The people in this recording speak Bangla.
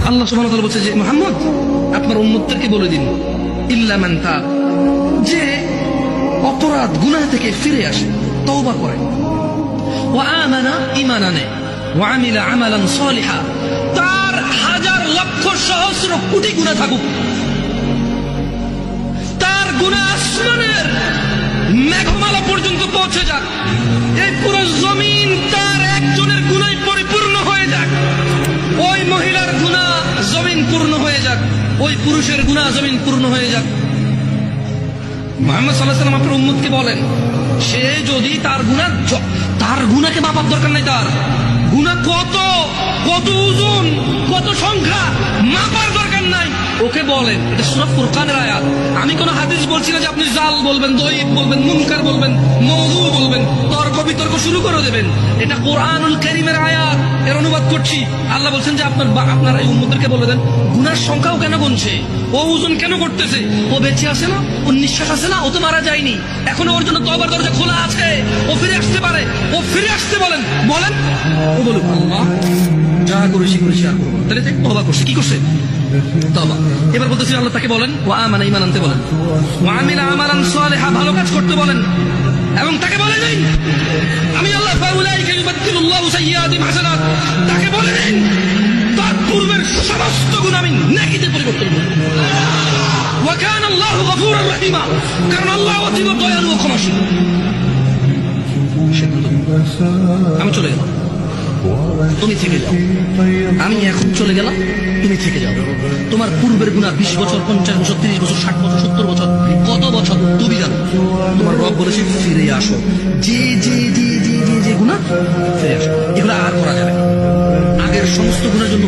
আল্লাহ সুবহানাহু ওয়া তাআলা বলছে যে মুহাম্মদ আপনার উম্মতদেরকে বলে দিন ইল্লা মান তাব, যে অপরাধ গুনাহ থেকে ফিরে আসে, তওবা করে, ওয়া আমানা, ঈমান আনে, ওয়া আমিলা আমালান সালিহা, তার হাজার লক্ষ সহস্র কোটি গুনাহ থাকুক, তার গুনাহ আসমানের মেঘমালা পর্যন্ত পৌঁছে যাক, এই পুরো জমিন তার একজনের গুনায় পরিপূর্ণ হয়ে যাক, ওই মহিলার গুনাহ জমিন পূর্ণ হয়ে যাক, ওই পুরুষের গুনাহ জমিন পূর্ণ হয়ে যাক। মুহাম্মদ সাল্লাল্লাহু আলাইহি ওয়াসাল্লাম আপনার উম্মতকে বলেন, সে যদি তার গুনাহকে মাপার দরকার নাই, তার গুনাহ কত কত ওজন কত সংখ্যা মাপার দরকার নাই, ওকে বলেন। এটা সূরা ফুরকানের আয়াত। আমি কোন হাদিস বলছি না যে আপনি জাল বলবেন, দয়ীফ বলবেন, মুনকার বলবেন, মওযু বলবেন, তর্ক বিতর্ক শুরু করে দেবেন। এটা কোরআনুল কারীমের আয়াত, এর অনুবাদ করছি। আল্লাহ বলছেন যে আপনার এই উম্মতদেরকে বলে দেন, গুনার সংখ্যাও কেন গুনছে, ও ওজন কেন করতেছে, ও বেঁচে আছে না, ওর নিঃশ্বাস আছে না, ও তো মারা যায়নি, এখনো ওর জন্য তওবার দরজা খোলা আছে, ও ফিরে আসতে পারে, ও ফিরে আসতে বলেন। ও বলুক আল্লাহ যা করেছি আর করবো, তাহলে তওবা করছে, কি করছে, তওবা। এবার বলতেছি আল্লাহ তাকে বলেন ওয়া আমানা, ঈমান আনতে বলেন, ওয়া আমিলা আমালান সালিহা, ভালো কাজ করতে বলেন, এবং তাকে বলে দিন আমি আল্লাহ ফাউলাইকা ইউবাদদিলুল্লাহু সাইয়্যাতিহিম হাসানাত, তাকে বলে দিন তার পূর্বের সমস্ত গুনাহ আমি নেকিতে পরিবর্তন করব। ওয়া কানা আল্লাহু গফুরার রহিমা, কারণ আল্লাহ অতীব দয়ালু ও ক্ষমাশীল। আমি চলে গেলাম, তুমি থেকে যাও, আমি এখন চলে গেলাম, তুমি থেকে যাও। তোমার পূর্বের গুনাহ 20 বছর, 50 বছর, 30 বছর, 60 বছর, 70 বছর, কত বছর তুমি জানো। তোমার রব বলেছে ফিরে আসো, যে যে যে যে যে যে গুনাহ ফিরে আসো, এগুলো আর করা যাবে না। আগের সমস্ত গুনাহের জন্য